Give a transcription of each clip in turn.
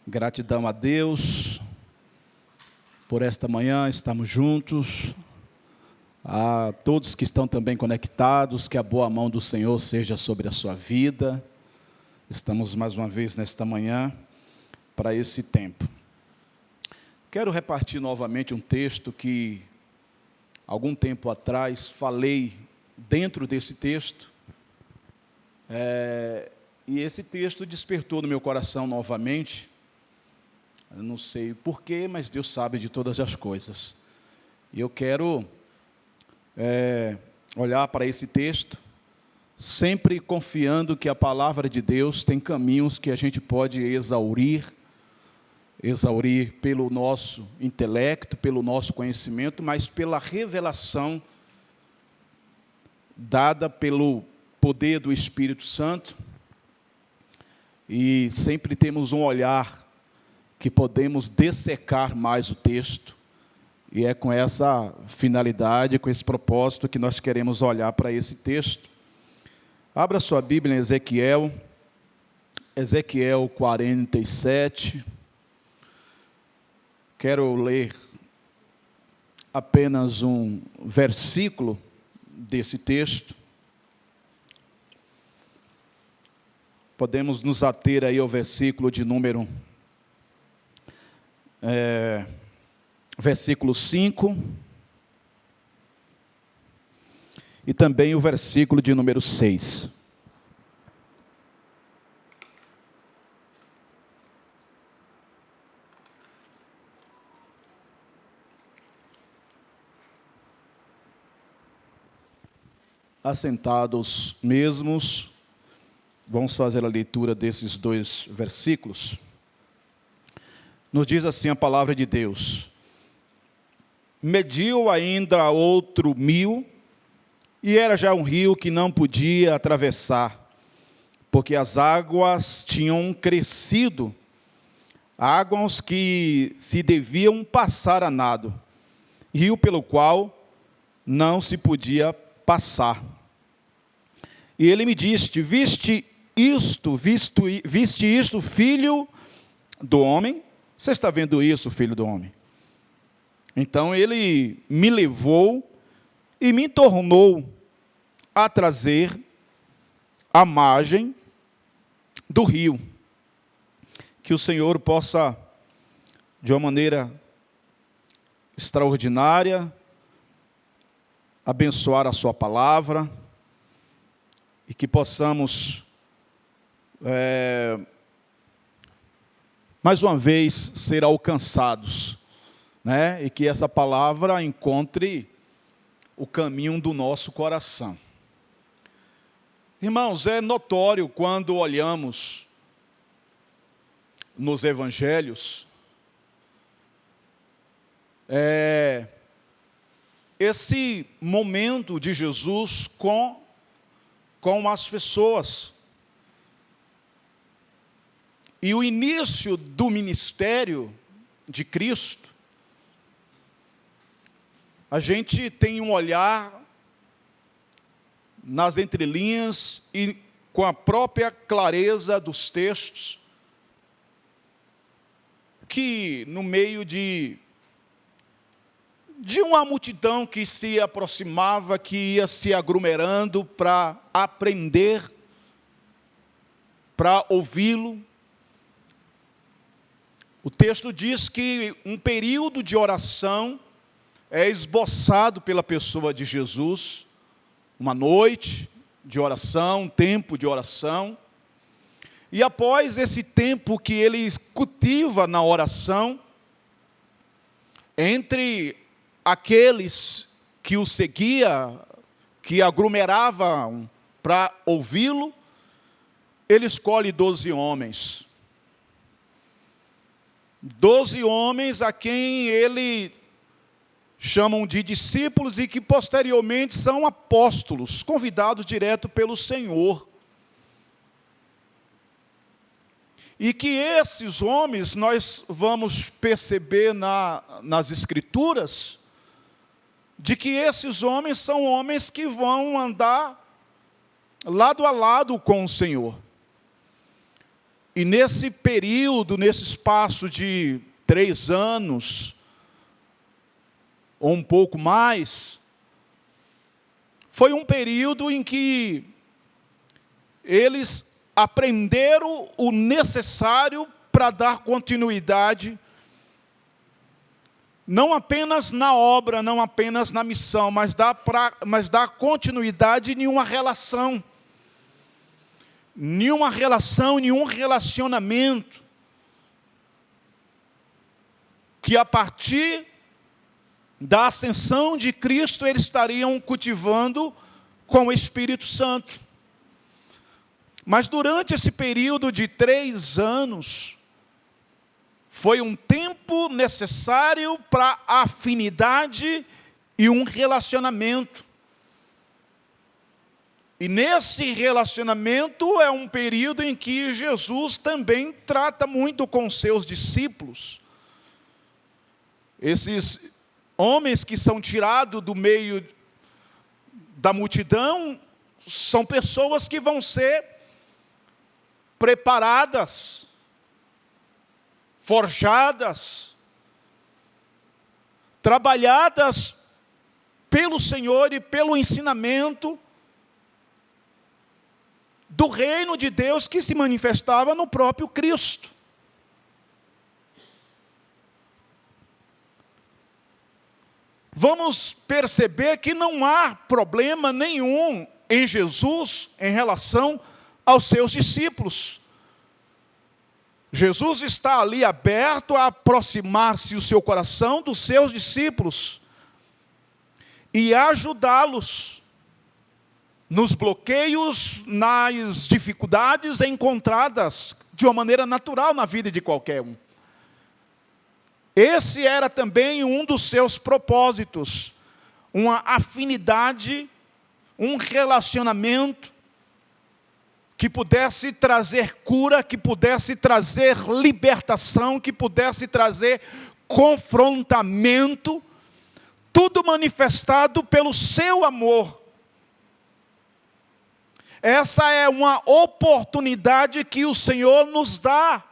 Gratidão a Deus por esta manhã, estamos juntos. A todos que estão também conectados, que a boa mão do Senhor seja sobre a sua vida. Estamos mais uma vez nesta manhã para esse tempo. Quero repartir novamente um texto que, algum tempo atrás, falei dentro desse texto. E esse texto despertou no meu coração novamente. Eu não sei porquê, mas Deus sabe de todas as coisas. E eu quero olhar para esse texto, sempre confiando que a palavra de Deus tem caminhos que a gente pode exaurir pelo nosso intelecto, pelo nosso conhecimento, mas pela revelação dada pelo poder do Espírito Santo. E sempre temos um olhar que podemos dessecar mais o texto, e é com essa finalidade, com esse propósito que nós queremos olhar para esse texto. Abra sua Bíblia em Ezequiel 47. Quero ler apenas um versículo desse texto. Podemos nos ater aí ao versículo de número versículo 5 e também o versículo de número 6. Assentados mesmos, vamos fazer a leitura desses dois versículos. Nos diz assim a palavra de Deus: mediu ainda outro 1000, e era já um rio que não podia atravessar, porque as águas tinham crescido, águas que se deviam passar a nado, rio pelo qual não se podia passar. E ele me disse: viste isto, filho do homem? Você está vendo isso, filho do homem? Então ele me levou e me tornou a trazer a margem do rio. Que o Senhor possa, de uma maneira extraordinária, abençoar a sua palavra, e que possamos mais uma vez ser alcançados, né? E que essa palavra encontre o caminho do nosso coração. Irmãos, é notório quando olhamos nos evangelhos, esse momento de Jesus com as pessoas. E o início do ministério de Cristo, a gente tem um olhar nas entrelinhas e com a própria clareza dos textos, que no meio de uma multidão que se aproximava, que ia se aglomerando para aprender, para ouvi-lo. O texto diz que um período de oração é esboçado pela pessoa de Jesus, uma noite de oração, um tempo de oração. E após esse tempo que ele cultiva na oração, entre aqueles que o seguia, que aglomeravam para ouvi-lo, ele escolhe 12 homens. 12 homens a quem ele chamam de discípulos e que posteriormente são apóstolos, convidados direto pelo Senhor. E que esses homens, nós vamos perceber nas Escrituras, de que esses homens são homens que vão andar lado a lado com o Senhor. E nesse período, nesse espaço de 3 anos, ou um pouco mais, foi um período em que eles aprenderam o necessário para dar continuidade, não apenas na obra, não apenas na missão, mas dar continuidade em uma relação. Nenhum relacionamento que a partir da ascensão de Cristo eles estariam cultivando com o Espírito Santo. Mas durante esse período de 3 anos, foi um tempo necessário para afinidade e um relacionamento. E nesse relacionamento é um período em que Jesus também trata muito com seus discípulos. Esses homens que são tirados do meio da multidão, são pessoas que vão ser preparadas, forjadas, trabalhadas pelo Senhor e pelo ensinamento do reino de Deus que se manifestava no próprio Cristo. Vamos perceber que não há problema nenhum em Jesus em relação aos seus discípulos. Jesus está ali aberto a aproximar-se o seu coração dos seus discípulos e ajudá-los nos bloqueios, nas dificuldades encontradas de uma maneira natural na vida de qualquer um. Esse era também um dos seus propósitos, uma afinidade, um relacionamento que pudesse trazer cura, que pudesse trazer libertação, que pudesse trazer confrontamento, tudo manifestado pelo seu amor. Essa é uma oportunidade que o Senhor nos dá,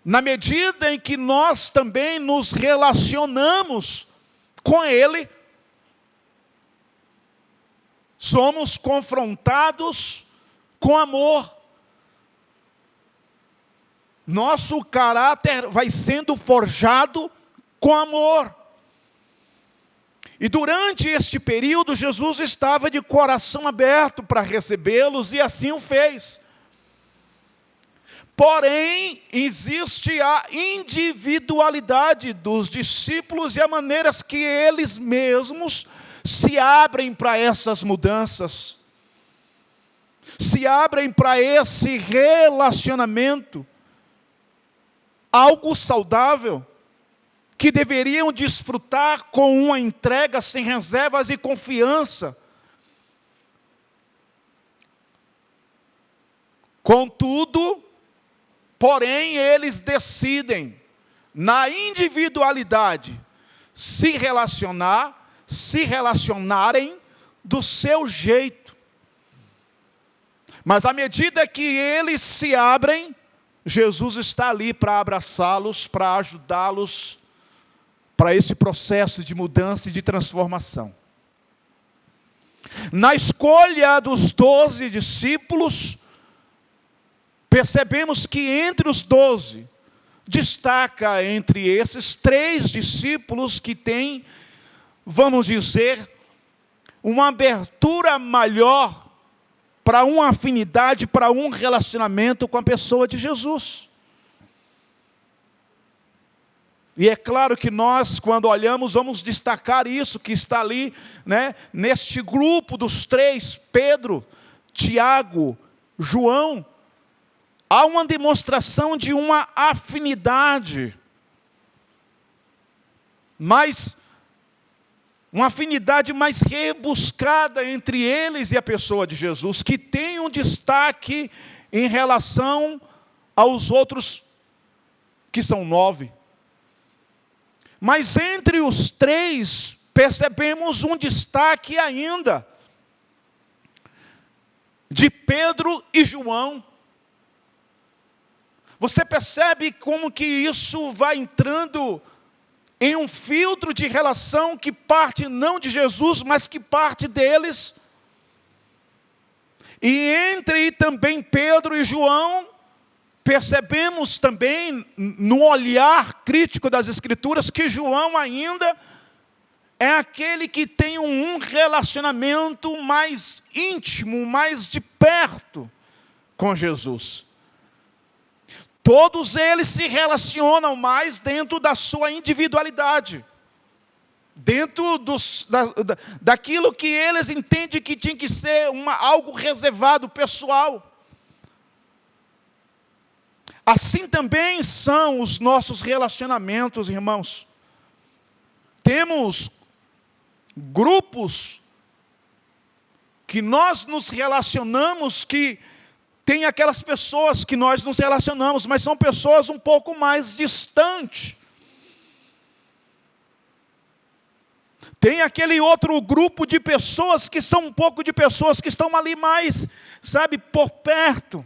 na medida em que nós também nos relacionamos com Ele, somos confrontados com amor. Nosso caráter vai sendo forjado com amor. E durante este período, Jesus estava de coração aberto para recebê-los, e assim o fez. Porém, existe a individualidade dos discípulos e a maneiras que eles mesmos se abrem para essas mudanças, se abrem para esse relacionamento, algo saudável, que deveriam desfrutar com uma entrega sem reservas e confiança. Contudo, porém, eles decidem, na individualidade, se relacionarem do seu jeito. Mas à medida que eles se abrem, Jesus está ali para abraçá-los, para ajudá-los, para esse processo de mudança e de transformação. Na escolha dos 12 discípulos, percebemos que entre os 12, destaca entre esses 3 discípulos que têm, vamos dizer, uma abertura maior para uma afinidade, para um relacionamento com a pessoa de Jesus. E é claro que nós, quando olhamos, vamos destacar isso que está ali, né, neste grupo dos 3, Pedro, Tiago, João. Há uma demonstração de uma afinidade, mas uma afinidade mais rebuscada entre eles e a pessoa de Jesus, que tem um destaque em relação aos outros, que são 9. Mas entre os 3, percebemos um destaque ainda, de Pedro e João. Você percebe como que isso vai entrando em um filtro de relação que parte não de Jesus, mas que parte deles. E entre também Pedro e João, percebemos também no olhar crítico das Escrituras que João ainda é aquele que tem um relacionamento mais íntimo, mais de perto com Jesus. Todos eles se relacionam mais dentro da sua individualidade, dentro daquilo que eles entendem que tinha que ser algo reservado, pessoal. Assim também são os nossos relacionamentos, irmãos. Temos grupos que nós nos relacionamos, que tem aquelas pessoas que nós nos relacionamos, mas são pessoas um pouco mais distantes. Tem aquele outro grupo de pessoas que são um pouco de pessoas que estão ali mais, sabe, por perto.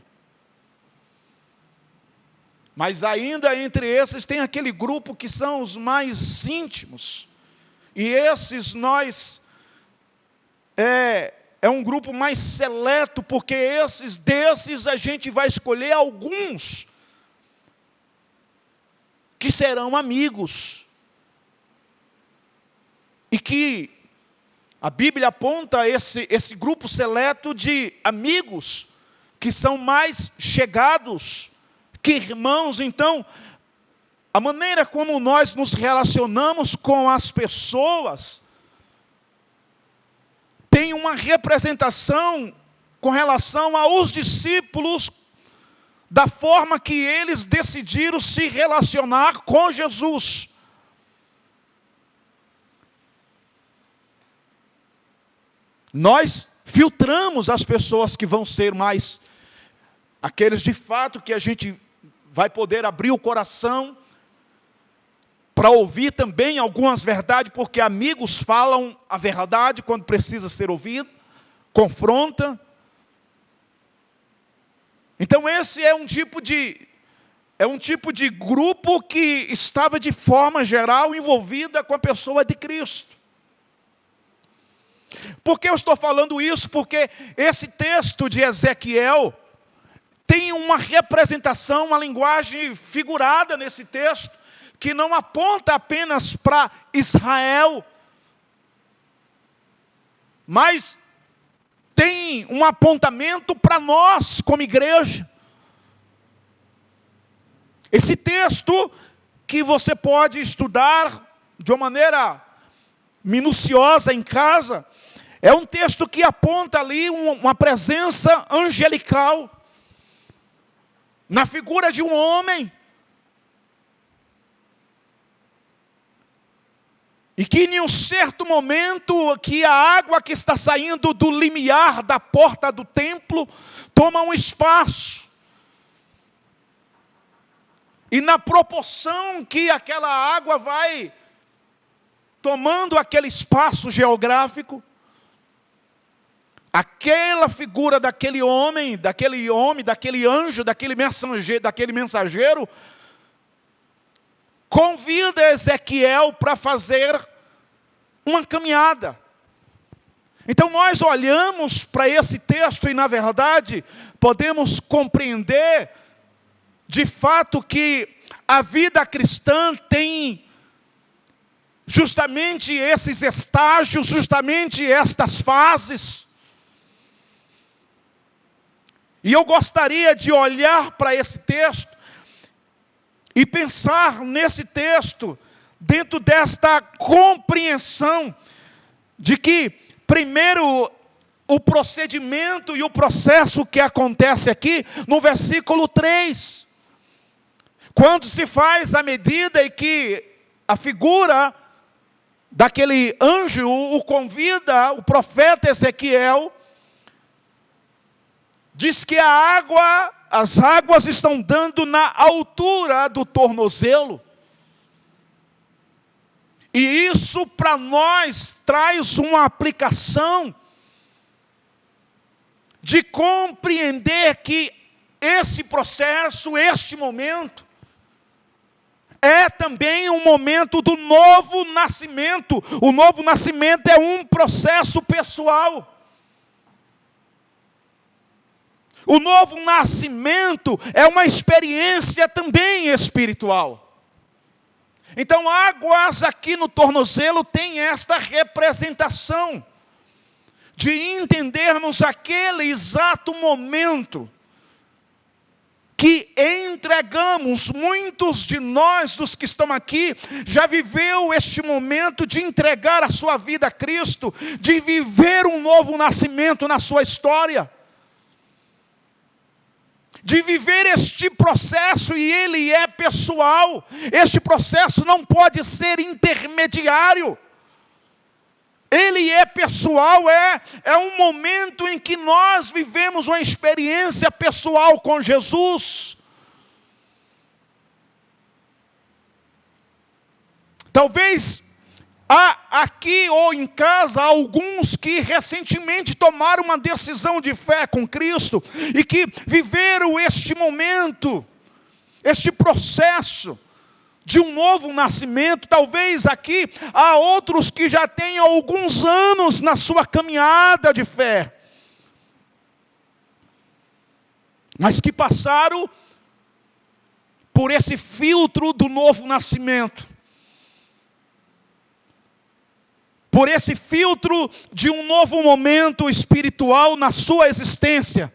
Mas ainda entre esses tem aquele grupo que são os mais íntimos. E esses é um grupo mais seleto, porque desses a gente vai escolher alguns que serão amigos. E que a Bíblia aponta esse grupo seleto de amigos que são mais chegados que irmãos. Então, a maneira como nós nos relacionamos com as pessoas tem uma representação com relação aos discípulos, da forma que eles decidiram se relacionar com Jesus. Nós filtramos as pessoas que vão ser mais, aqueles de fato que a gente vai poder abrir o coração, para ouvir também algumas verdades, porque amigos falam a verdade quando precisa ser ouvido, confronta. Então esse é um tipo de grupo que estava de forma geral envolvida com a pessoa de Cristo. Por que eu estou falando isso? Porque esse texto de Ezequiel tem uma representação, uma linguagem figurada nesse texto, que não aponta apenas para Israel, mas tem um apontamento para nós como igreja. Esse texto que você pode estudar de uma maneira minuciosa em casa, é um texto que aponta ali uma presença angelical, na figura de um homem, e que em um certo momento, que a água que está saindo do limiar da porta do templo, toma um espaço. E na proporção que aquela água vai tomando aquele espaço geográfico, aquela figura daquele homem, daquele anjo, daquele mensageiro, convida Ezequiel para fazer uma caminhada. Então nós olhamos para esse texto e, na verdade, podemos compreender de fato que a vida cristã tem justamente esses estágios, justamente estas fases. E eu gostaria de olhar para esse texto e pensar nesse texto dentro desta compreensão de que, primeiro, o procedimento e o processo que acontece aqui no versículo 3. Quando se faz a medida em que a figura daquele anjo o convida, o profeta Ezequiel, diz que as águas estão dando na altura do tornozelo. E isso para nós traz uma aplicação de compreender que esse processo, este momento, é também um momento do novo nascimento. O novo nascimento é um processo pessoal. O novo nascimento é uma experiência também espiritual. Então, águas aqui no tornozelo tem esta representação de entendermos aquele exato momento que entregamos. Muitos de nós, dos que estão aqui, já viveu este momento de entregar a sua vida a Cristo, de viver um novo nascimento na sua história, de viver este processo, e ele é pessoal. Este processo não pode ser intermediário. Ele é pessoal, é um momento em que nós vivemos uma experiência pessoal com Jesus. Talvez há aqui ou em casa alguns que recentemente tomaram uma decisão de fé com Cristo e que viveram este momento, este processo de um novo nascimento. Talvez aqui há outros que já têm alguns anos na sua caminhada de fé, mas que passaram por esse filtro do novo nascimento, por esse filtro de um novo momento espiritual na sua existência.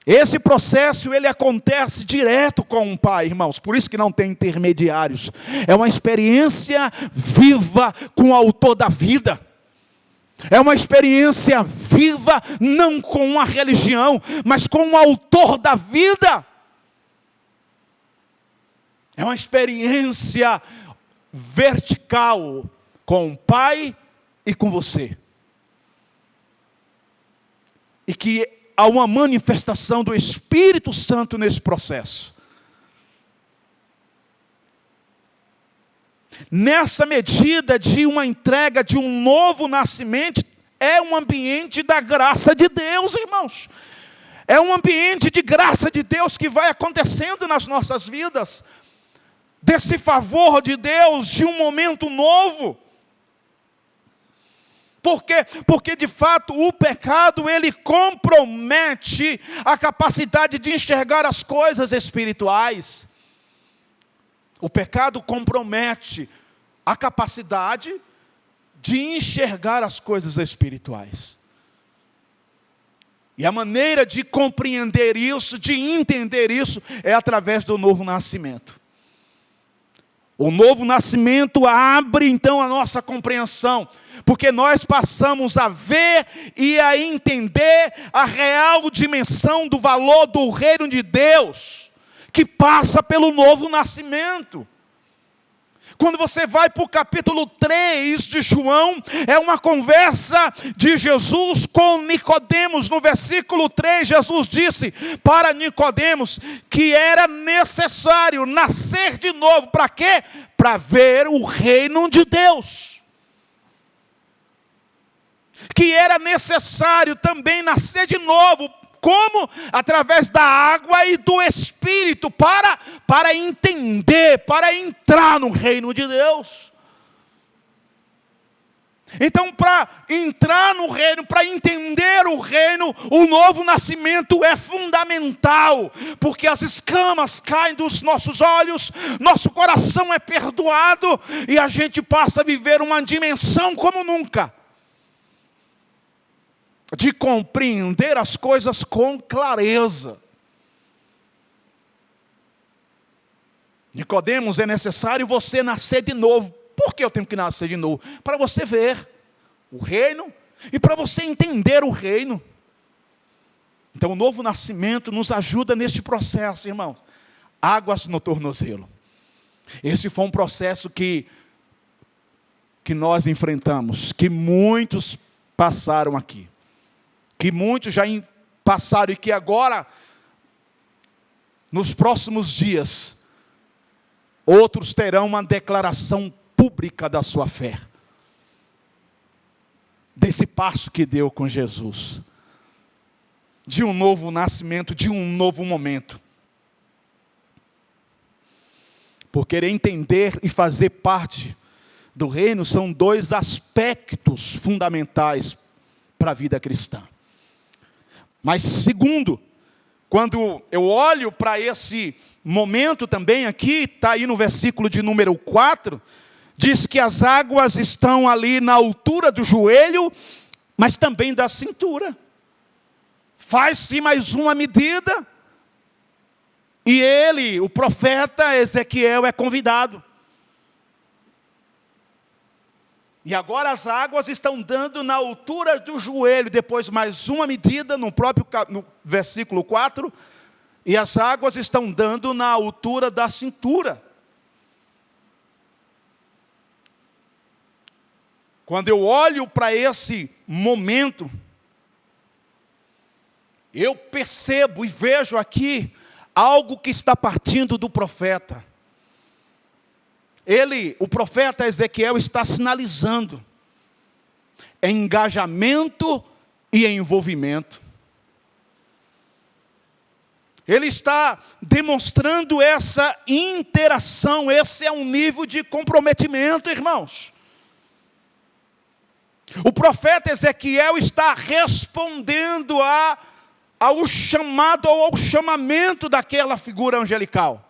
Esse processo, ele acontece direto com o Pai, irmãos. Por isso que não tem intermediários. É uma experiência viva com o autor da vida. É uma experiência viva, não com uma religião, mas com o autor da vida. É uma experiência vertical com o Pai e com você. E que há uma manifestação do Espírito Santo nesse processo. Nessa medida de uma entrega, de um novo nascimento, é um ambiente da graça de Deus, irmãos. É um ambiente de graça de Deus que vai acontecendo nas nossas vidas. Desse favor de Deus, de um momento novo. Por quê? Porque de fato o pecado, ele compromete a capacidade de enxergar as coisas espirituais. O pecado compromete a capacidade de enxergar as coisas espirituais. E a maneira de compreender isso, de entender isso, é através do novo nascimento. O novo nascimento abre então a nossa compreensão, porque nós passamos a ver e a entender a real dimensão do valor do reino de Deus, que passa pelo novo nascimento. Quando você vai para o capítulo 3 de João, é uma conversa de Jesus com Nicodemos. No versículo 3, Jesus disse para Nicodemos que era necessário nascer de novo. Para quê? Para ver o reino de Deus. Que era necessário também nascer de novo. Como? Através da água e do Espírito, para entender, para entrar no reino de Deus. Então, para entrar no reino, para entender o reino, o novo nascimento é fundamental, porque as escamas caem dos nossos olhos, nosso coração é perdoado, e a gente passa a viver uma dimensão como nunca, de compreender as coisas com clareza. Nicodemos, é necessário você nascer de novo. Por que eu tenho que nascer de novo? Para você ver o reino e para você entender o reino. Então o novo nascimento nos ajuda neste processo, irmãos. Águas no tornozelo. Esse foi um processo que nós enfrentamos, que muitos passaram aqui. Que muitos já passaram e que agora, nos próximos dias, outros terão uma declaração pública da sua fé. Desse passo que deu com Jesus. de um novo nascimento, de um novo momento. Por querer entender e fazer parte do reino, são dois aspectos fundamentais para a vida cristã. Mas segundo, quando eu olho para esse momento também aqui, está aí no versículo de número 4, diz que as águas estão ali na altura do joelho, mas também da cintura. Faz-se mais uma medida, e ele, o profeta Ezequiel, é convidado. E agora as águas estão dando na altura do joelho, depois mais uma medida no versículo 4, e as águas estão dando na altura da cintura. Quando eu olho para esse momento, eu percebo e vejo aqui algo que está partindo do profeta. O profeta Ezequiel, está sinalizando engajamento e envolvimento. Ele está demonstrando essa interação, esse é um nível de comprometimento, irmãos. O profeta Ezequiel está respondendo ao chamado, ou ao chamamento daquela figura angelical.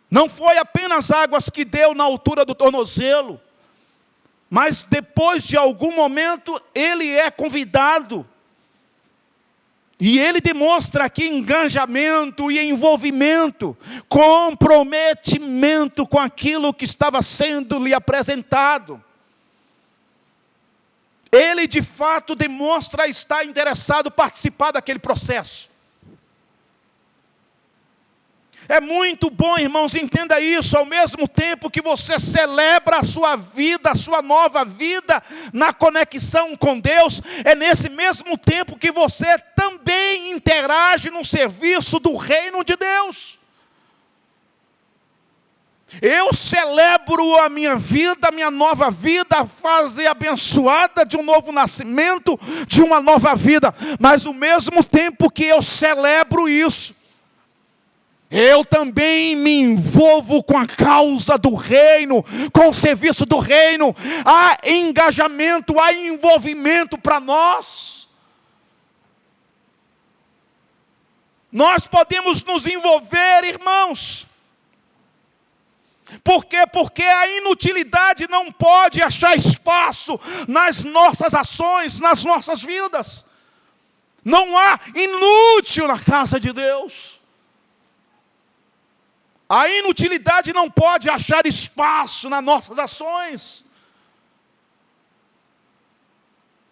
Não foi apenas águas que deu na altura do tornozelo, mas depois de algum momento ele é convidado. E ele demonstra aqui engajamento e envolvimento, comprometimento com aquilo que estava sendo lhe apresentado. Ele de fato demonstra estar interessado em participar daquele processo. É muito bom, irmãos, entenda isso, ao mesmo tempo que você celebra a sua vida, a sua nova vida, na conexão com Deus, é nesse mesmo tempo que você também interage no serviço do reino de Deus. Eu celebro a minha vida, a minha nova vida, a fase abençoada de um novo nascimento, de uma nova vida, mas ao mesmo tempo que eu celebro isso, eu também me envolvo com a causa do reino, com o serviço do reino. Há engajamento, há envolvimento para nós. Nós podemos nos envolver, irmãos. Por quê? Porque a inutilidade não pode achar espaço nas nossas ações, nas nossas vidas. Não há inútil na casa de Deus. A inutilidade não pode achar espaço nas nossas ações.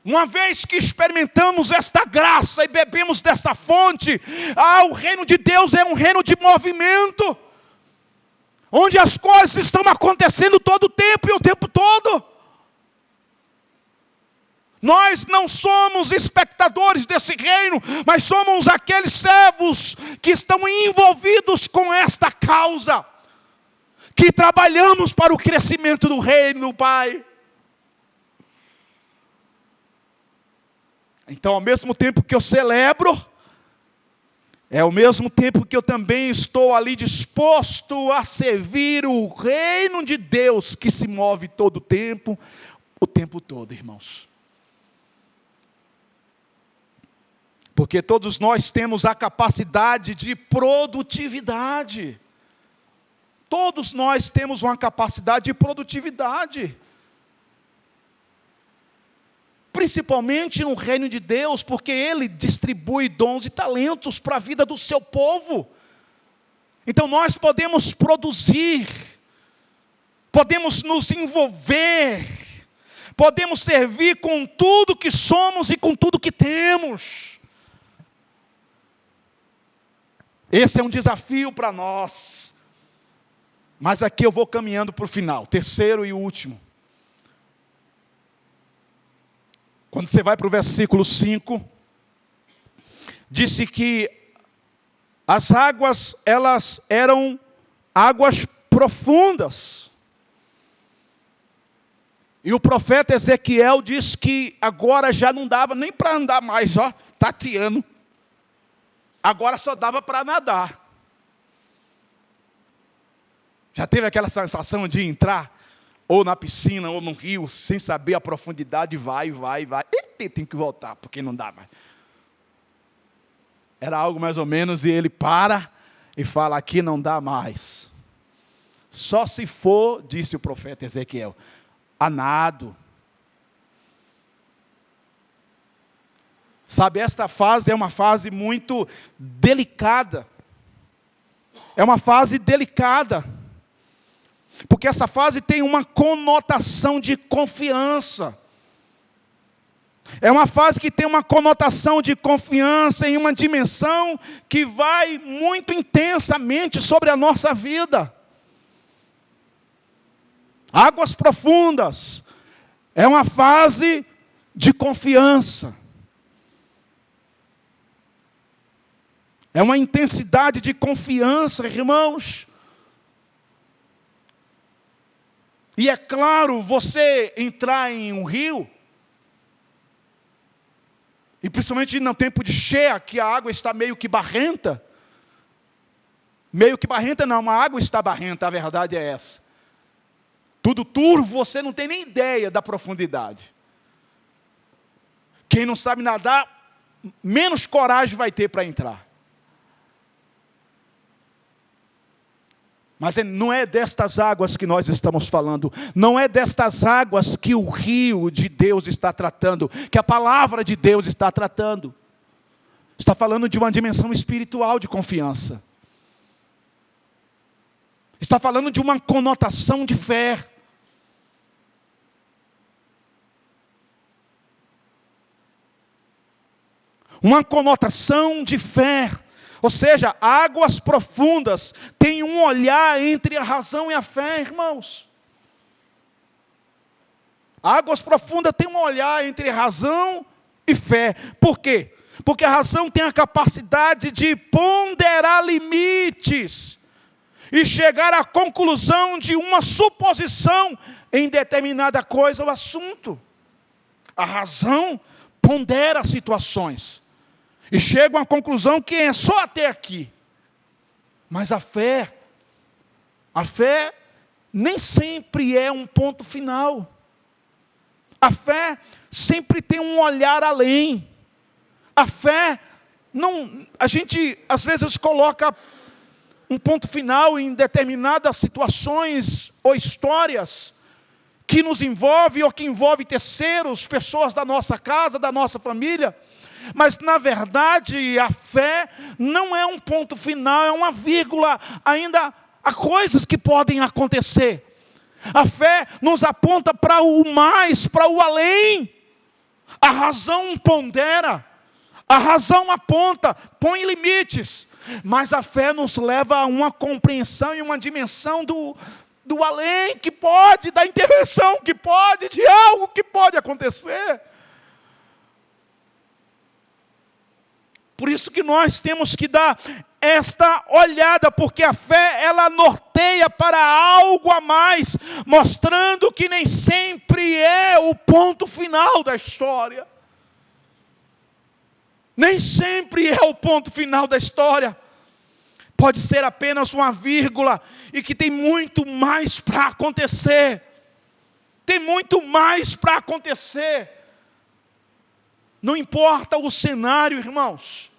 Uma vez que experimentamos esta graça e bebemos desta fonte, o reino de Deus é um reino de movimento, onde as coisas estão acontecendo todo o tempo e o tempo todo. Nós não somos espectadores desse reino, mas somos aqueles servos que estão envolvidos com esta causa, que trabalhamos para o crescimento do reino do Pai. Então, ao mesmo tempo que eu celebro, é ao mesmo tempo que eu também estou ali disposto a servir o reino de Deus, que se move todo o tempo todo, irmãos. Porque todos nós temos a capacidade de produtividade. Todos nós temos uma capacidade de produtividade. Principalmente no reino de Deus, porque Ele distribui dons e talentos para a vida do seu povo. Então nós podemos produzir, podemos nos envolver, podemos servir com tudo que somos e com tudo que temos. Esse é um desafio para nós. Mas aqui eu vou caminhando para o final, terceiro e último. Quando você vai para o versículo 5, disse que as águas, elas eram águas profundas. E o profeta Ezequiel diz que agora já não dava nem para andar mais, ó, tateando. Agora só dava para nadar. Já teve aquela sensação de entrar ou na piscina ou no rio, sem saber a profundidade, vai. E tem que voltar, porque não dá mais. Era algo mais ou menos, e ele para e fala, aqui não dá mais. Só se for, disse o profeta Ezequiel, a nado. Sabe, esta fase é uma fase muito delicada. É uma fase delicada. Porque essa fase tem uma conotação de confiança. É uma fase que tem uma conotação de confiança em uma dimensão que vai muito intensamente sobre a nossa vida. Águas profundas é uma fase de confiança. É uma intensidade de confiança, irmãos. E é claro, você entrar em um rio, e principalmente no tempo de cheia, que a água está meio que barrenta. Meio que barrenta não, a água está barrenta, a verdade é essa. Tudo turvo, você não tem nem ideia da profundidade. Quem não sabe nadar, menos coragem vai ter para entrar. Mas não é destas águas que nós estamos falando. Não é destas águas que o rio de Deus está tratando. Que a palavra de Deus está tratando. Está falando de uma dimensão espiritual de confiança. Está falando de uma conotação de fé. Uma conotação de fé. Ou seja, águas profundas têm um olhar entre a razão e a fé, irmãos. Águas profundas têm um olhar entre razão e fé. Por quê? Porque a razão tem a capacidade de ponderar limites e chegar à conclusão de uma suposição em determinada coisa ou assunto. A razão pondera situações e chega a uma conclusão que é só até aqui. Mas a fé nem sempre é um ponto final. A fé sempre tem um olhar além. A fé, a gente às vezes coloca um ponto final em determinadas situações ou histórias que nos envolve ou que envolve terceiros, pessoas da nossa casa, da nossa família. Mas, na verdade, a fé não é um ponto final, é uma vírgula. Ainda há coisas que podem acontecer. A fé nos aponta para o mais, para o além. A razão pondera, a razão aponta, põe limites. Mas a fé nos leva a uma compreensão e uma dimensão do além, que pode, da intervenção que pode, de algo que pode acontecer. Por isso que nós temos que dar esta olhada, porque a fé, ela norteia para algo a mais, mostrando que nem sempre é o ponto final da história. Nem sempre é o ponto final da história. Pode ser apenas uma vírgula, e que tem muito mais para acontecer. Tem muito mais para acontecer. Não importa o cenário, irmãos.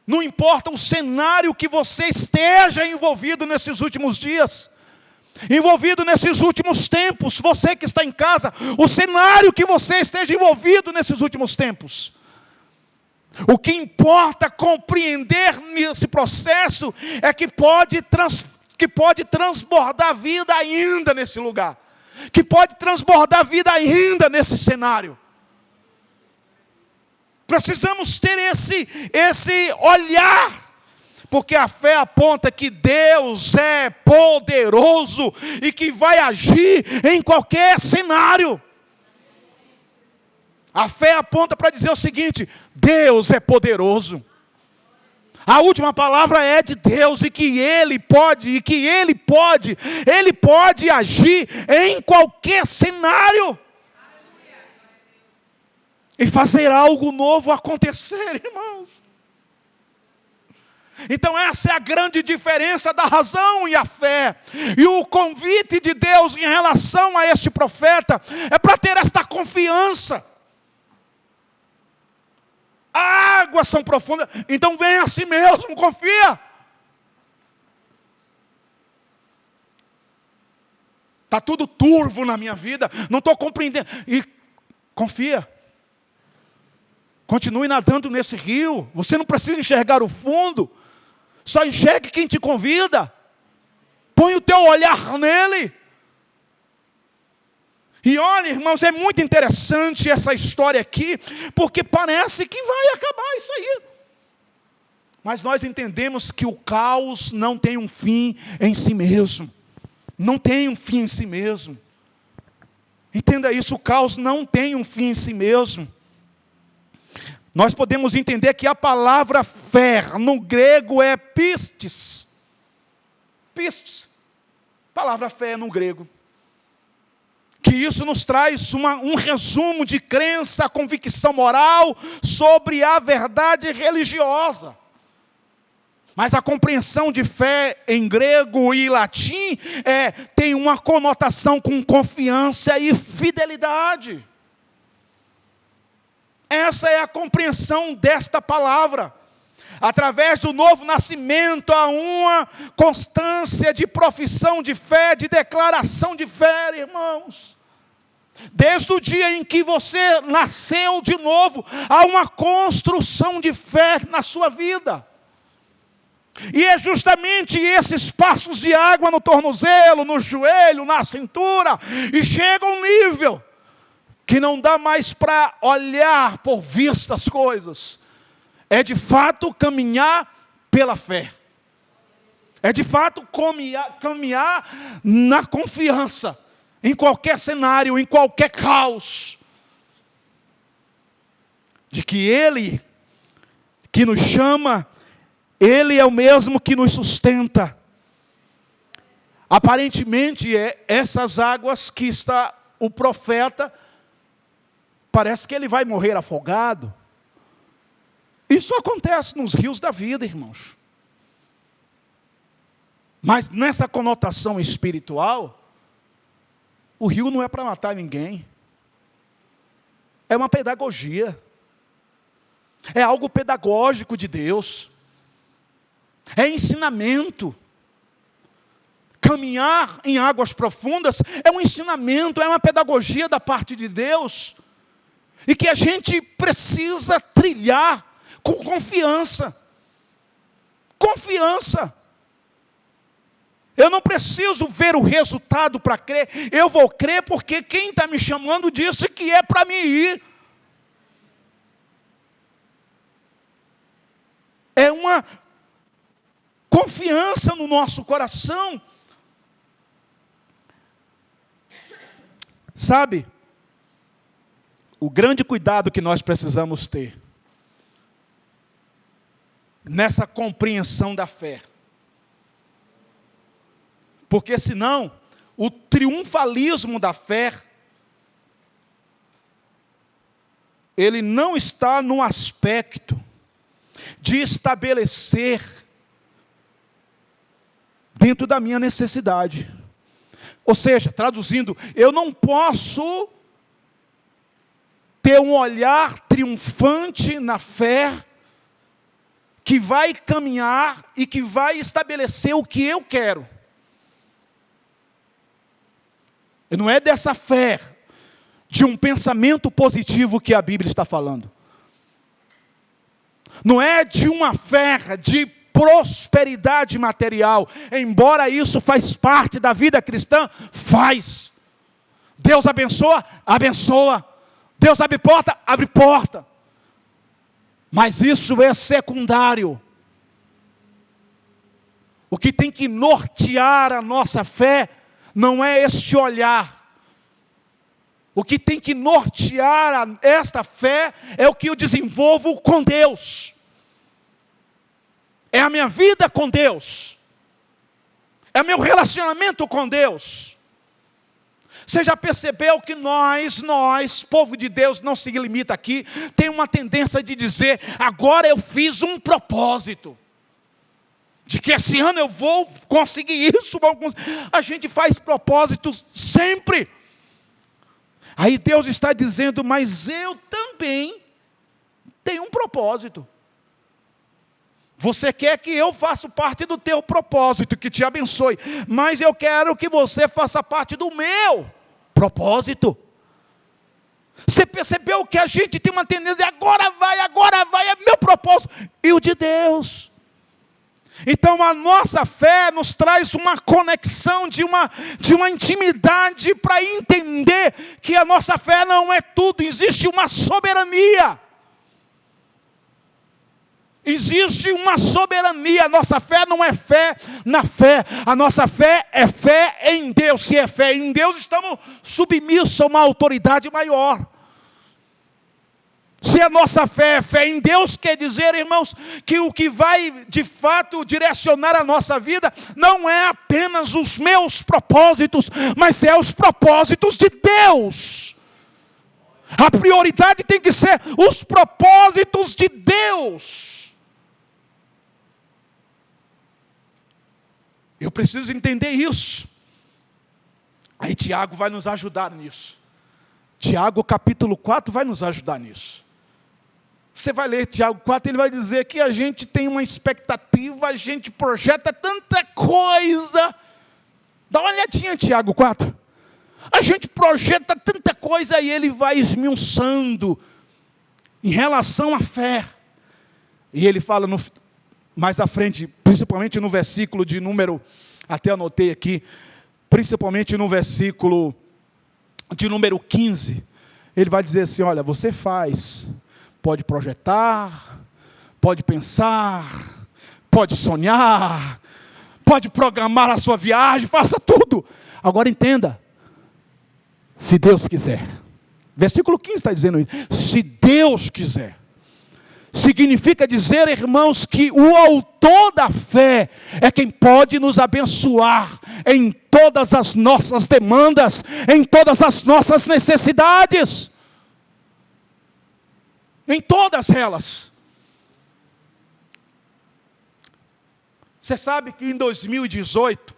Não importa o cenário que você esteja envolvido nesses últimos dias. Envolvido nesses últimos tempos. Você que está em casa. O cenário que você esteja envolvido nesses últimos tempos. O que importa compreender nesse processo é que pode transbordar vida ainda nesse lugar. Que pode transbordar vida ainda nesse cenário. Precisamos ter esse olhar, porque a fé aponta que Deus é poderoso e que vai agir em qualquer cenário. A fé aponta para dizer o seguinte: Deus é poderoso. A última palavra é de Deus, e que Ele pode agir em qualquer cenário. E fazer algo novo acontecer, irmãos. Então essa é a grande diferença da razão e a fé. E o convite de Deus em relação a este profeta é para ter esta confiança. As águas são profundas, então vem a si mesmo, confia. Está tudo turvo na minha vida, não estou compreendendo. E confia. Continue nadando nesse rio. Você não precisa enxergar o fundo. Só enxergue quem te convida. Põe o teu olhar nele. E olha, irmãos, é muito interessante essa história aqui, porque parece que vai acabar isso aí. Mas nós entendemos que o caos não tem um fim em si mesmo. Não tem um fim em si mesmo. Entenda isso, o caos não tem um fim em si mesmo. Nós podemos entender que a palavra fé no grego é pistes. Pistes. Palavra fé no grego. Que isso nos traz um resumo de crença, convicção moral sobre a verdade religiosa. Mas a compreensão de fé em grego e latim tem uma conotação com confiança e fidelidade. Essa é a compreensão desta palavra. Através do novo nascimento há uma constância de profissão de fé, de declaração de fé, irmãos. Desde o dia em que você nasceu de novo, há uma construção de fé na sua vida. E é justamente esses passos de água no tornozelo, no joelho, na cintura, e chega um nível que não dá mais para olhar por vista as coisas. É de fato caminhar pela fé. É de fato caminhar na confiança, em qualquer cenário, em qualquer caos. De que Ele, que nos chama, Ele é o mesmo que nos sustenta. Aparentemente, essas águas que está o profeta, parece que ele vai morrer afogado. Isso acontece nos rios da vida, irmãos. Mas nessa conotação espiritual, o rio não é para matar ninguém. É uma pedagogia. É algo pedagógico de Deus. É ensinamento. Caminhar em águas profundas é um ensinamento, é uma pedagogia da parte de Deus. E que a gente precisa trilhar com confiança. Confiança. Eu não preciso ver o resultado para crer. Eu vou crer porque quem está me chamando disse que é para mim ir. É uma confiança no nosso coração. Sabe, o grande cuidado que nós precisamos ter nessa compreensão da fé. Porque senão, o triunfalismo da fé, ele não está no aspecto de estabelecer dentro da minha necessidade. Ou seja, traduzindo, eu não posso ter um olhar triunfante na fé, que vai caminhar e que vai estabelecer o que eu quero. E não é dessa fé, de um pensamento positivo que a Bíblia está falando. Não é de uma fé de prosperidade material, embora isso faz parte da vida cristã, faz. Deus abençoa, abençoa. Deus abre porta. Mas isso é secundário. O que tem que nortear a nossa fé não é este olhar. O que tem que nortear esta fé é o que eu desenvolvo com Deus. a minha vida com Deus, é meu relacionamento com Deus. Você já percebeu que nós, povo de Deus, não se limita aqui, tem uma tendência de dizer, agora eu fiz um propósito, de que esse ano eu vou conseguir isso. A gente faz propósitos sempre. Aí Deus está dizendo, mas eu também tenho um propósito. Você quer que eu faça parte do teu propósito, que te abençoe, mas eu quero que você faça parte do meu propósito. Você percebeu que a gente tem uma tendência, agora vai, é meu propósito, e o de Deus. Então a nossa fé nos traz uma conexão de uma intimidade para entender que a nossa fé não é tudo, existe uma soberania. Existe uma soberania. A nossa fé não é fé na fé, a nossa fé é fé em Deus. Se é fé em Deus, estamos submissos a uma autoridade maior. Se a nossa fé é fé em Deus, quer dizer, irmãos, que o que vai de fato direcionar a nossa vida não é apenas os meus propósitos, mas é os propósitos de Deus. A prioridade tem que ser os propósitos de Deus. Eu preciso entender isso. Aí Tiago vai nos ajudar nisso. Tiago capítulo 4 vai nos ajudar nisso. Você vai ler Tiago 4, ele vai dizer que a gente tem uma expectativa, a gente projeta tanta coisa. Dá uma olhadinha em Tiago 4. A gente projeta tanta coisa e ele vai esmiuçando em relação à fé. E ele fala mais à frente, principalmente no versículo de número, até anotei aqui, principalmente no versículo de número 15, ele vai dizer assim, olha, você pode projetar, pode pensar, pode sonhar, pode programar a sua viagem, faça tudo. Agora entenda, se Deus quiser. Versículo 15 está dizendo isso, se Deus quiser. Significa dizer, irmãos, que o autor da fé é quem pode nos abençoar em todas as nossas demandas, em todas as nossas necessidades, em todas elas. Você sabe que em 2018,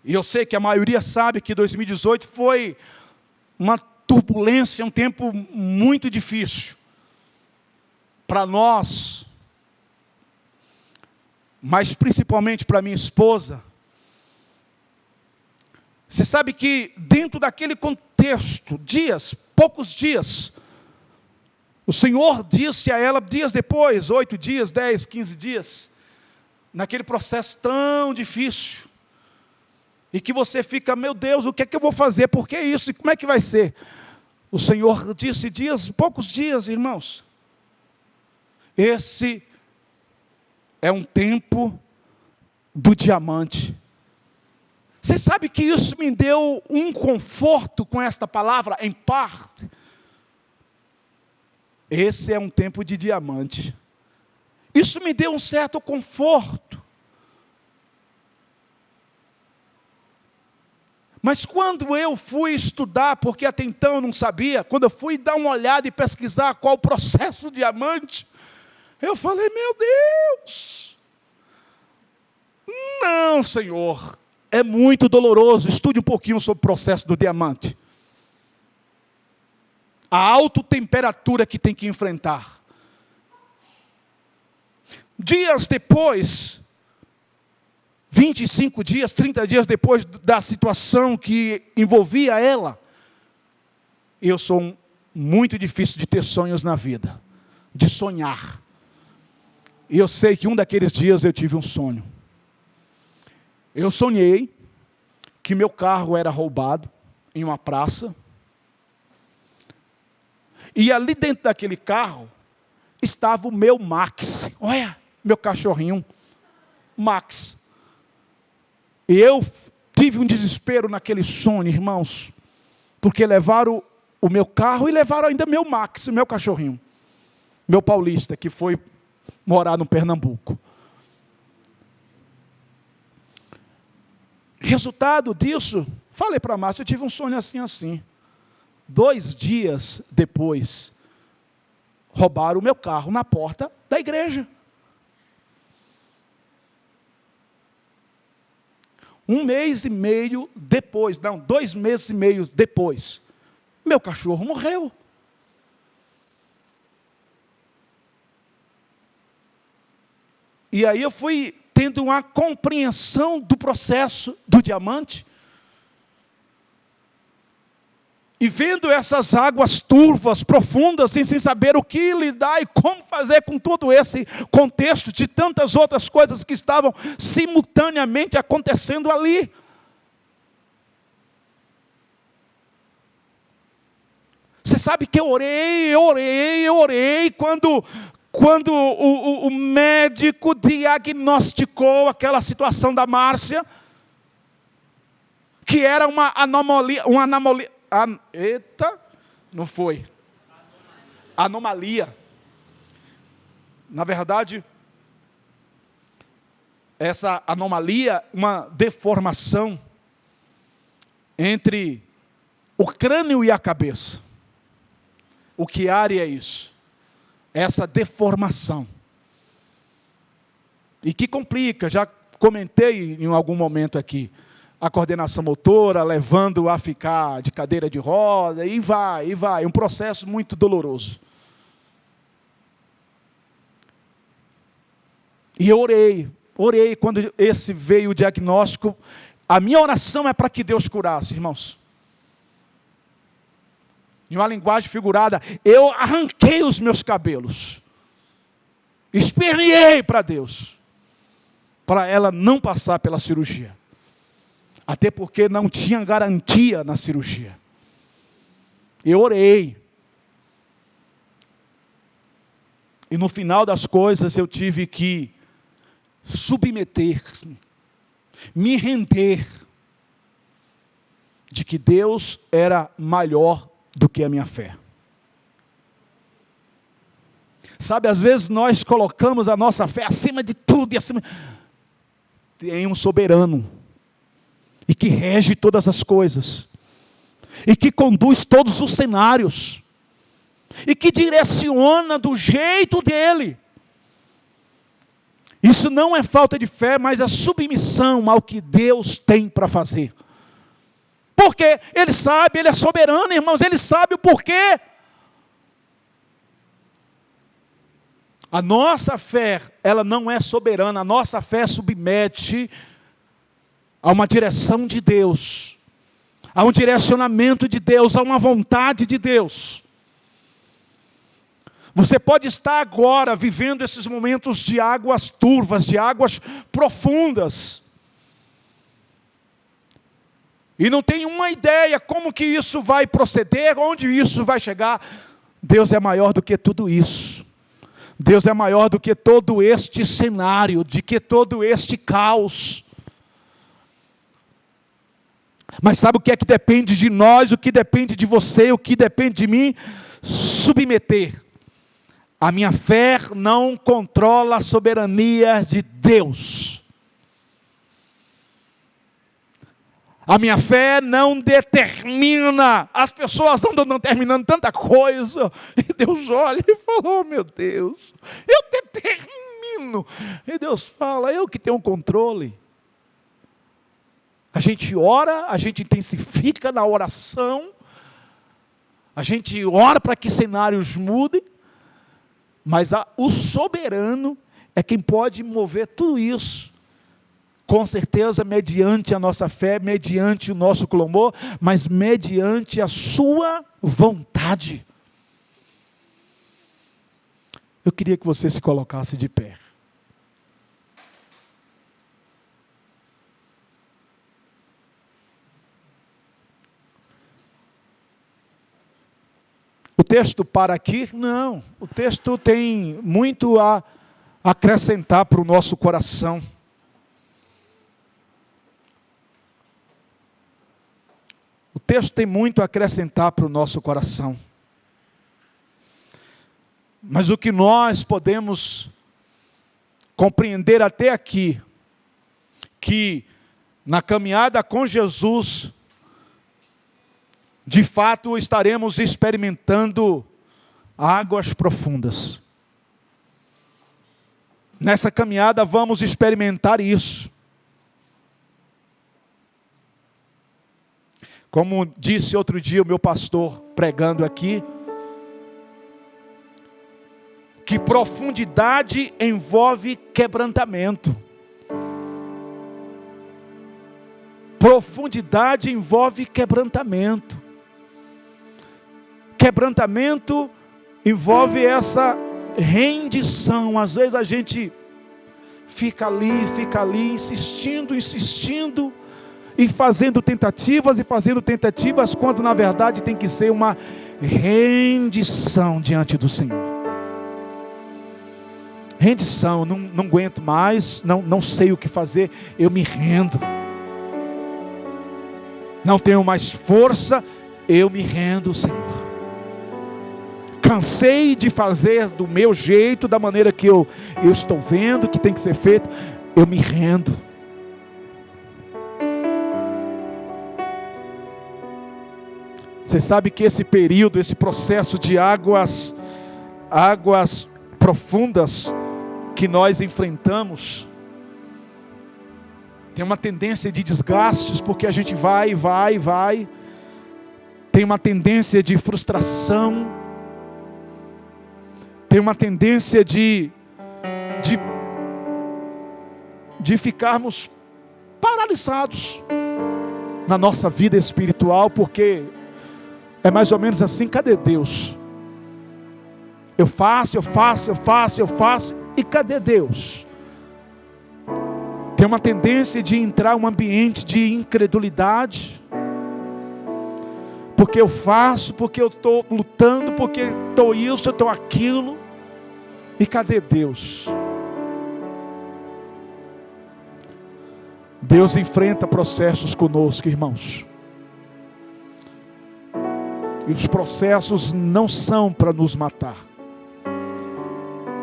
e eu sei que a maioria sabe que 2018 foi uma turbulência, um tempo muito difícil para nós, mas principalmente para minha esposa. Você sabe que dentro daquele contexto, poucos dias, o Senhor disse a ela, dias depois, 8 dias, 10, 15 dias, naquele processo tão difícil, e que você fica, meu Deus, o que é que eu vou fazer? Por que isso? E como é que vai ser? O Senhor disse poucos dias, irmãos, esse é um tempo do diamante. Você sabe que isso me deu um conforto com esta palavra, em parte. Esse é um tempo de diamante. Isso me deu um certo conforto. Mas quando eu fui estudar, porque até então eu não sabia, quando eu fui dar uma olhada e pesquisar qual o processo do diamante, eu falei, meu Deus, não, Senhor, é muito doloroso. Estude um pouquinho sobre o processo do diamante. A alta temperatura que tem que enfrentar. Dias depois, 25 dias, 30 dias depois da situação que envolvia ela, eu sou muito difícil de ter sonhos na vida, de sonhar. E eu sei que um daqueles dias eu tive um sonho. Eu sonhei que meu carro era roubado em uma praça. E ali dentro daquele carro estava o meu Max. Olha, meu cachorrinho, Max. E eu tive um desespero naquele sonho, irmãos, porque levaram o meu carro e levaram ainda meu Max, o meu cachorrinho, meu Paulista, que foi morar no Pernambuco. Resultado disso, falei para a Márcia, eu tive um sonho assim. 2 dias depois, roubaram o meu carro na porta da igreja. 1 mês e meio depois, 2 meses e meio depois, meu cachorro morreu. E aí eu fui tendo uma compreensão do processo do diamante, e vendo essas águas turvas, profundas, sem saber o que lidar e como fazer com todo esse contexto de tantas outras coisas que estavam simultaneamente acontecendo ali. Você sabe que eu orei, quando o médico diagnosticou aquela situação da Márcia, que era uma anomalia, anomalia. Na verdade, essa anomalia, uma deformação entre o crânio e a cabeça. O que área é isso? Essa deformação. E que complica, já comentei em algum momento aqui, a coordenação motora, levando a ficar de cadeira de roda, e vai, um processo muito doloroso. E eu orei quando esse veio o diagnóstico, a minha oração é para que Deus curasse, irmãos. Em uma linguagem figurada, eu arranquei os meus cabelos, esperneei para Deus, para ela não passar pela cirurgia. Até porque não tinha garantia na cirurgia. Eu orei. E no final das coisas eu tive que submeter-me, me render, de que Deus era maior do que a minha fé. Sabe, às vezes nós colocamos a nossa fé acima de tudo e acima. Tem um soberano e que rege todas as coisas, e que conduz todos os cenários, e que direciona do jeito dele. Isso não é falta de fé, mas é submissão ao que Deus tem para fazer. Porque Ele sabe, Ele é soberano, irmãos, Ele sabe o porquê. A nossa fé, ela não é soberana, a nossa fé submete a uma direção de Deus, a um direcionamento de Deus, a uma vontade de Deus. Você pode estar agora vivendo esses momentos de águas turvas, de águas profundas, e não tem uma ideia como que isso vai proceder, onde isso vai chegar. Deus é maior do que tudo isso. Deus é maior do que todo este cenário, de que todo este caos. Mas sabe o que é que depende de nós, o que depende de você, o que depende de mim? Submeter. A minha fé não controla a soberania de Deus. A minha fé não determina. As pessoas andam determinando tanta coisa. E Deus olha e fala, oh meu Deus, eu determino. E Deus fala, eu que tenho o controle. A gente ora, a gente intensifica na oração. A gente ora para que cenários mudem. Mas o soberano é quem pode mover tudo isso. Com certeza, mediante a nossa fé, mediante o nosso clamor, mas mediante a sua vontade. Eu queria que você se colocasse de pé. O texto para aqui? Não. O texto tem muito a acrescentar para o nosso coração. O texto tem muito a acrescentar para o nosso coração. Mas o que nós podemos compreender até aqui que na caminhada com Jesus, de fato estaremos experimentando águas profundas. Nessa caminhada vamos experimentar isso. Como disse outro dia o meu pastor pregando aqui, que profundidade envolve quebrantamento. Profundidade envolve quebrantamento. Quebrantamento envolve essa rendição. Às vezes a gente fica ali, insistindo, e fazendo tentativas, quando na verdade tem que ser uma rendição diante do Senhor. Rendição, não aguento mais, não sei o que fazer, eu me rendo. Não tenho mais força, eu me rendo, Senhor. Cansei de fazer do meu jeito, da maneira que eu estou vendo que tem que ser feito, eu me rendo. Você sabe que esse período, esse processo de águas profundas que nós enfrentamos, tem uma tendência de desgastes, porque a gente vai. Tem uma tendência de frustração. Tem uma tendência de ficarmos paralisados na nossa vida espiritual, porque é mais ou menos assim: cadê Deus? Eu faço, e cadê Deus? Tem uma tendência de entrar em um ambiente de incredulidade, porque eu faço, porque eu estou lutando, porque estou isso, eu estou aquilo, e cadê Deus? Deus enfrenta processos conosco, irmãos, e os processos não são para nos matar,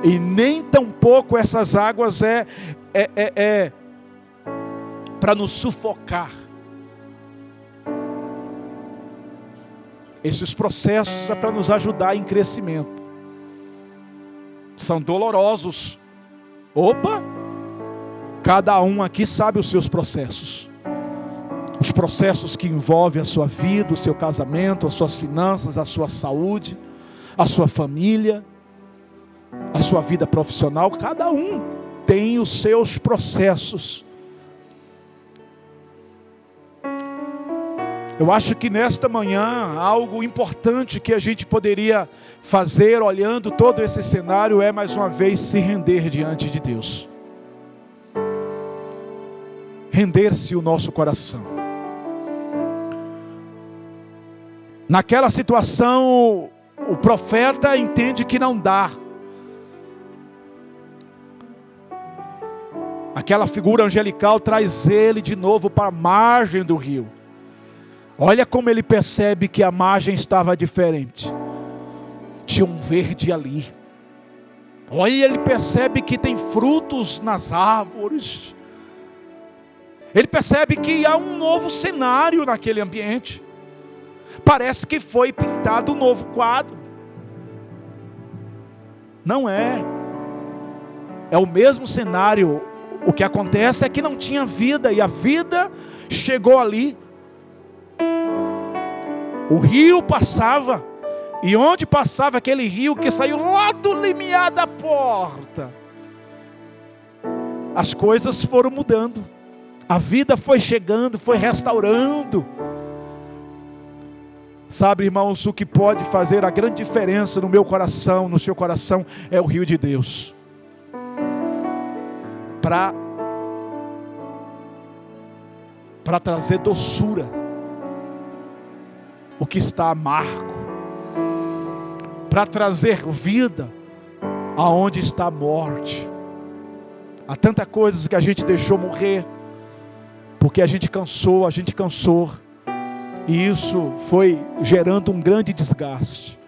e nem tampouco essas águas é para nos sufocar. Esses processos é para nos ajudar em crescimento. São dolorosos. Opa! Cada um aqui sabe os seus processos. Os processos que envolvem a sua vida, o seu casamento, as suas finanças, a sua saúde, a sua família, a sua vida profissional. Cada um tem os seus processos. Eu acho que nesta manhã, algo importante que a gente poderia fazer, olhando todo esse cenário, é mais uma vez se render diante de Deus. Render-se o nosso coração. Naquela situação, o profeta entende que não dá. Aquela figura angelical traz ele de novo para a margem do rio. Olha como ele percebe que a margem estava diferente. Tinha um verde ali. Olha, ele percebe que tem frutos nas árvores. Ele percebe que há um novo cenário naquele ambiente. Parece que foi pintado um novo quadro. Não é. É o mesmo cenário. O que acontece é que não tinha vida, e a vida chegou ali. O rio passava, e onde passava aquele rio que saiu lá do limiar da porta, as coisas foram mudando, a vida foi chegando, foi restaurando. Sabe, irmãos, o que pode fazer a grande diferença no meu coração, no seu coração, é o rio de Deus. Para trazer doçura o que está amargo, para trazer vida aonde está a morte. Há tanta coisas que a gente deixou morrer, porque a gente cansou, e isso foi gerando um grande desgaste.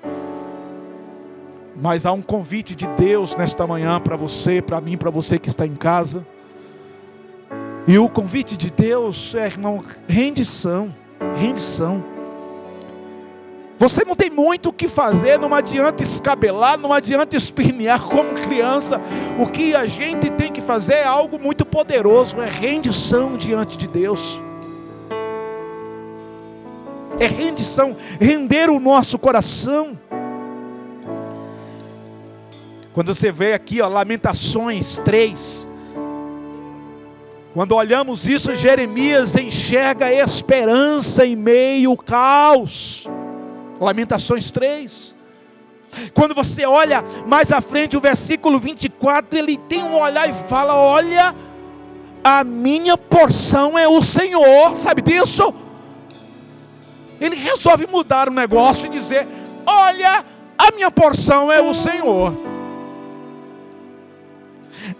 Mas há um convite de Deus nesta manhã para você, para mim, para você que está em casa. E o convite de Deus é, irmão, rendição. Rendição. Você não tem muito o que fazer, não adianta escabelar, não adianta espernear como criança. O que a gente tem que fazer é algo muito poderoso, é rendição diante de Deus. É rendição, render o nosso coração. Quando você vê aqui, ó, Lamentações 3, quando olhamos isso, Jeremias enxerga esperança em meio ao caos. Lamentações 3. Quando você olha mais à frente, o versículo 24, ele tem um olhar e fala: olha, a minha porção é o Senhor. Sabe disso? Ele resolve mudar o negócio e dizer: olha, a minha porção é o Senhor.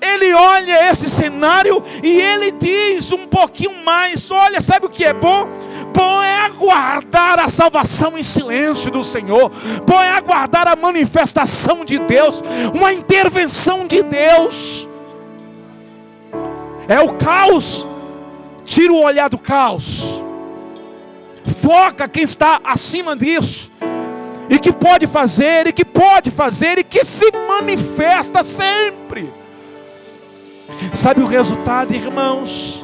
Ele olha esse cenário e ele diz um pouquinho mais: olha, sabe o que é bom? Bom é aguardar a salvação em silêncio do Senhor. Bom é aguardar a manifestação de Deus, uma intervenção de Deus. É o caos, tira o olhar do caos, foca quem está acima disso, e que pode fazer, e que se manifesta sempre. Sabe o resultado, irmãos?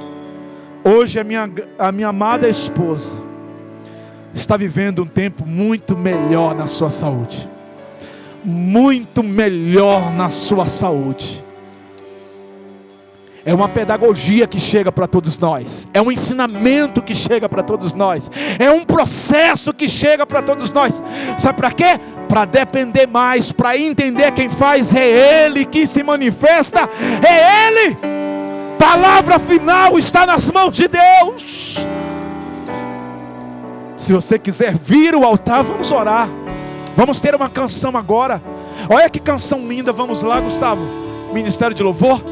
Hoje a minha amada esposa está vivendo um tempo muito melhor na sua saúde. Muito melhor na sua saúde. É uma pedagogia que chega para todos nós. É um ensinamento que chega para todos nós. É um processo que chega para todos nós. Sabe para quê? Para depender mais, para entender quem faz é Ele, que se manifesta é Ele. Palavra final está nas mãos de Deus. Se você quiser vir ao altar, vamos orar. Vamos ter uma canção agora. Olha que canção linda. Vamos lá, Gustavo. Ministério de Louvor.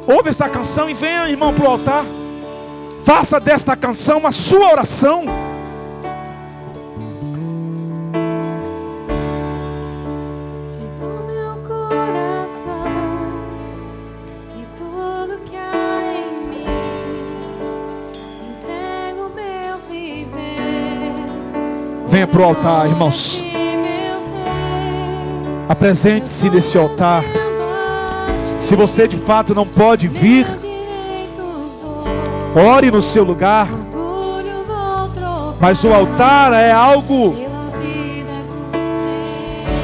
Ouve essa canção e venha, irmão, para o altar. Faça desta canção a sua oração. Venha para o altar, irmãos. Apresente-se nesse altar. Se você de fato não pode vir, ore no seu lugar. Mas o altar é algo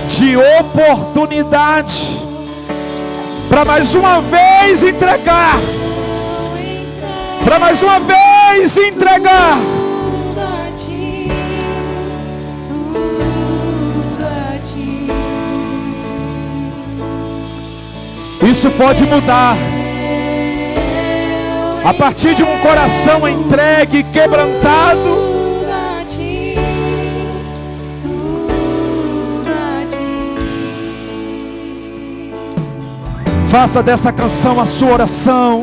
de oportunidade para mais uma vez entregar. Para mais uma vez entregar. Isso pode mudar a partir de um coração entregue, quebrantado. Faça dessa canção a sua oração.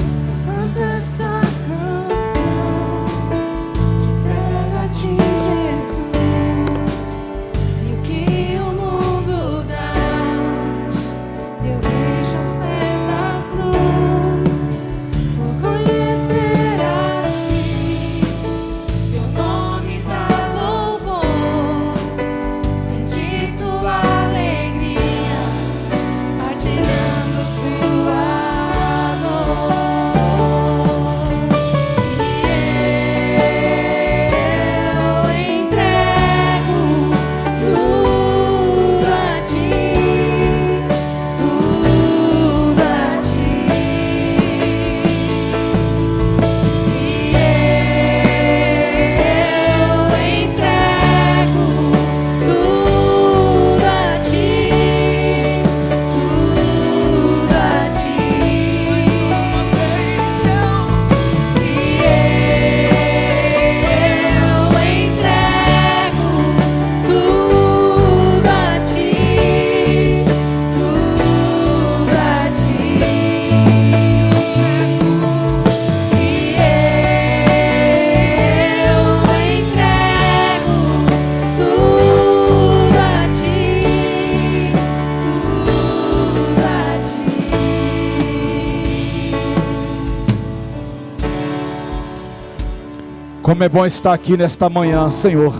Como é bom estar aqui nesta manhã, Senhor.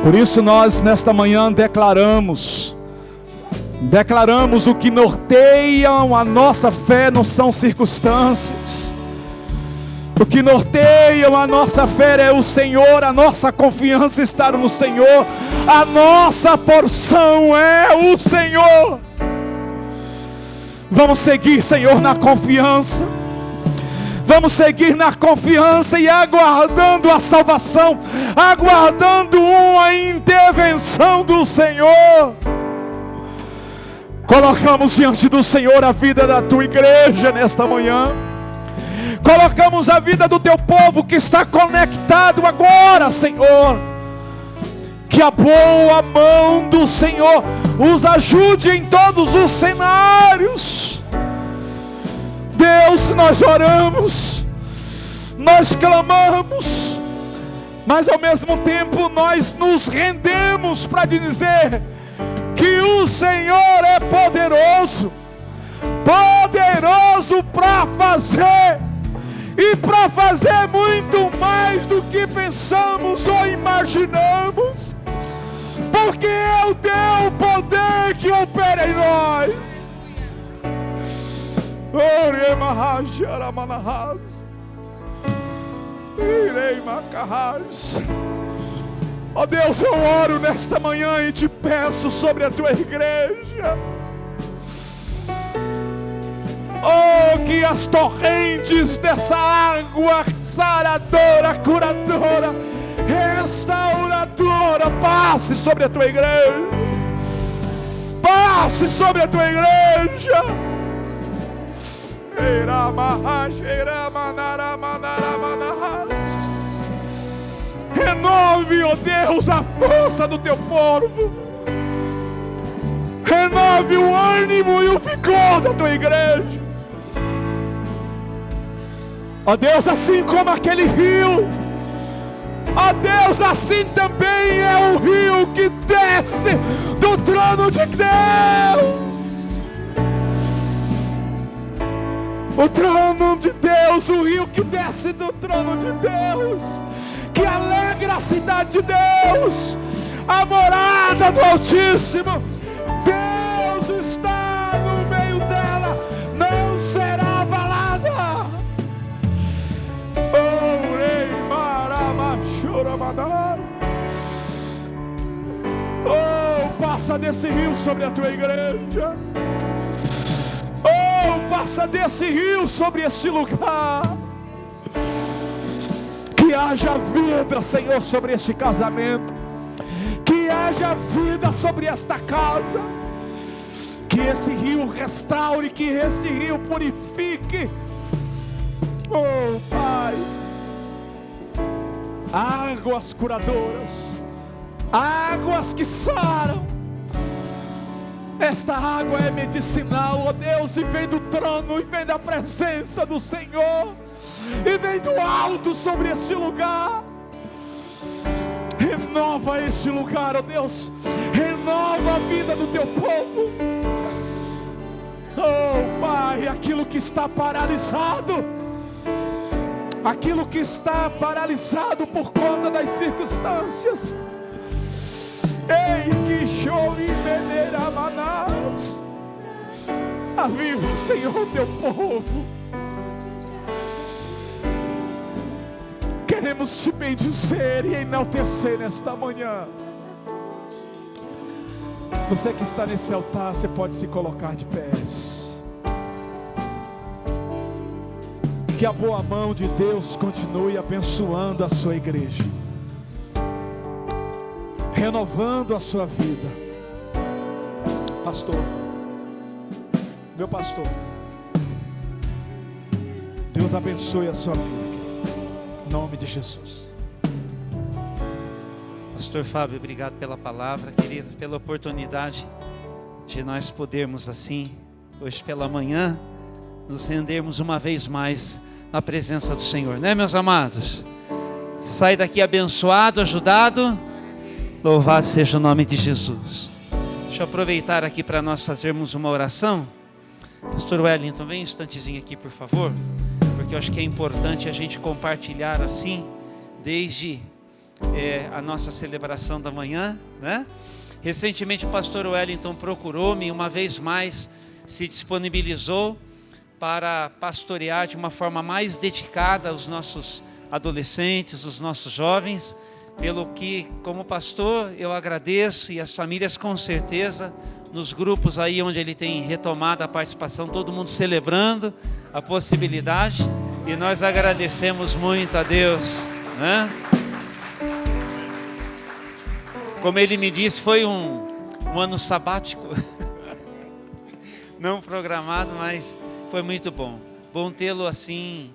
Por isso nós nesta manhã declaramos o que norteiam a nossa fé não são circunstâncias. O que norteiam a nossa fé é o Senhor, a nossa confiança está no Senhor, a nossa porção é o Senhor. Vamos seguir, Senhor, na confiança. Vamos seguir na confiança e aguardando a salvação, aguardando uma intervenção do Senhor. Colocamos diante do Senhor a vida da tua igreja nesta manhã. Colocamos a vida do teu povo que está conectado agora, Senhor. Que a boa mão do Senhor os ajude em todos os cenários. Deus, nós oramos, nós clamamos, mas ao mesmo tempo nós nos rendemos para dizer que o Senhor é poderoso, poderoso para fazer, e para fazer muito mais do que pensamos ou imaginamos, porque é o teu poder que opera em nós. Ó Deus, eu oro nesta manhã e te peço sobre a tua igreja. Oh, que as torrentes dessa água saradora, curadora, restauradora passe sobre a tua igreja. Passe sobre a tua igreja. Renove, ó Deus, a força do teu povo. Renove o ânimo e o vigor da tua igreja. Ó Deus, assim como aquele rio, ó Deus, assim também é o rio que desce do trono de Deus. O trono de Deus, o rio que desce do trono de Deus, que alegra a cidade de Deus, a morada do Altíssimo. Deus está no meio dela, não será abalada. Oh, passa desse rio sobre a tua igreja. Oh, passa desse rio sobre este lugar. Que haja vida, Senhor, sobre este casamento. Que haja vida sobre esta casa. Que esse rio restaure, que este rio purifique. Oh, Pai. Águas curadoras, águas que saram. Esta água é medicinal, ó Deus, e vem do trono, e vem da presença do Senhor, e vem do alto sobre este lugar. Renova este lugar, ó Deus, renova a vida do teu povo. Oh Pai, aquilo que está paralisado, aquilo que está paralisado por conta das circunstâncias, ei, que show e venera manás. Aviva, Senhor, o teu povo. Queremos te bendizer e enaltecer nesta manhã. Você que está nesse altar, você pode se colocar de pés. Que a boa mão de Deus continue abençoando a sua igreja, renovando a sua vida. Pastor, meu pastor, Deus abençoe a sua vida, em nome de Jesus. Pastor Fábio, obrigado pela palavra, querido, pela oportunidade de nós podermos assim, hoje pela manhã, nos rendermos uma vez mais na presença do Senhor, né, meus amados? Sai daqui abençoado, ajudado. Louvado seja o nome de Jesus. Deixa eu aproveitar aqui para nós fazermos uma oração. Pastor Wellington, vem um instantezinho aqui, por favor, porque que eu acho que é importante a gente compartilhar assim, desde a nossa celebração da manhã, né? Recentemente o pastor Wellington procurou-me, uma vez mais se disponibilizou para pastorear de uma forma mais dedicada os nossos adolescentes, os nossos jovens, pelo que, como pastor, eu agradeço, e as famílias com certeza, nos grupos aí onde ele tem retomado a participação, todo mundo celebrando a possibilidade, e nós agradecemos muito a Deus, né? Como ele me disse, foi um ano sabático, não programado, mas foi muito bom. Bom tê-lo assim,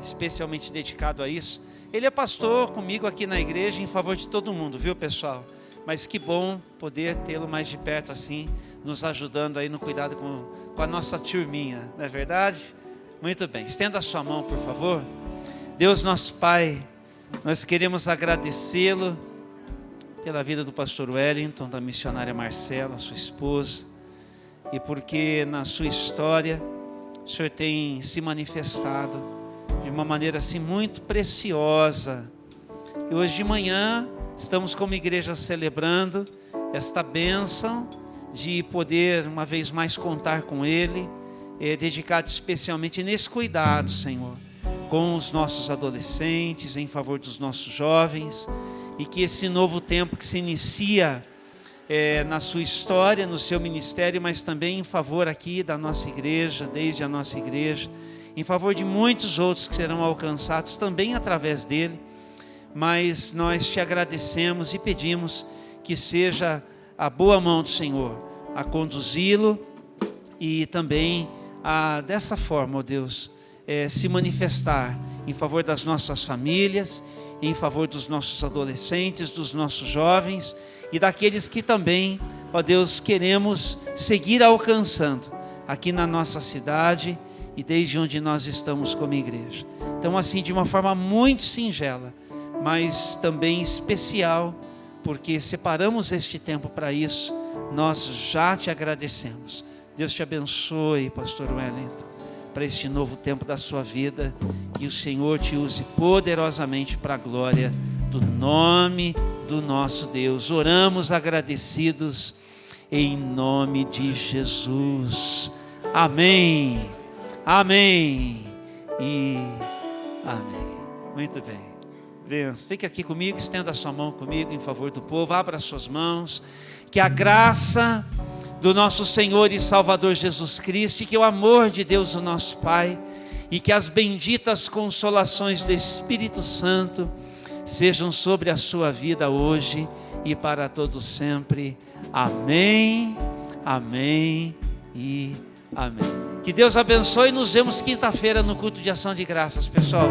especialmente dedicado a isso. Ele é pastor comigo aqui na igreja, em favor de todo mundo, viu, pessoal? Mas que bom poder tê-lo mais de perto assim, nos ajudando aí no cuidado com a nossa turminha, não é verdade? Muito bem, estenda a sua mão, por favor. Deus nosso Pai, nós queremos agradecê-lo pela vida do pastor Wellington, da missionária Marcela, sua esposa, e porque na sua história o Senhor tem se manifestado de uma maneira assim muito preciosa. E hoje de manhã estamos como igreja celebrando esta bênção de poder uma vez mais contar com Ele, dedicado especialmente nesse cuidado, Senhor, com os nossos adolescentes, em favor dos nossos jovens, e que esse novo tempo que se inicia na sua história, no seu ministério, mas também em favor aqui da nossa igreja, desde a nossa igreja, em favor de muitos outros que serão alcançados também através dele. Mas nós te agradecemos e pedimos que seja a boa mão do Senhor a conduzi-lo e também dessa forma, ó Deus, se manifestar em favor das nossas famílias, em favor dos nossos adolescentes, dos nossos jovens e daqueles que também, ó Deus, queremos seguir alcançando aqui na nossa cidade e desde onde nós estamos como igreja. Então assim, de uma forma muito singela, mas também especial, porque separamos este tempo para isso, nós já te agradecemos. Deus te abençoe, pastor Wellington, para este novo tempo da sua vida, que o Senhor te use poderosamente para a glória do nome do nosso Deus. Oramos agradecidos em nome de Jesus. Amém, amém e amém. Muito bem, benção. Fique aqui comigo, estenda a sua mão comigo em favor do povo, abra as suas mãos, que a graça do nosso Senhor e Salvador Jesus Cristo, e que o amor de Deus o nosso Pai, e que as benditas consolações do Espírito Santo sejam sobre a sua vida hoje e para todos sempre. Amém, amém e amém. Que Deus abençoe e nos vemos quinta-feira no culto de ação de graças, pessoal.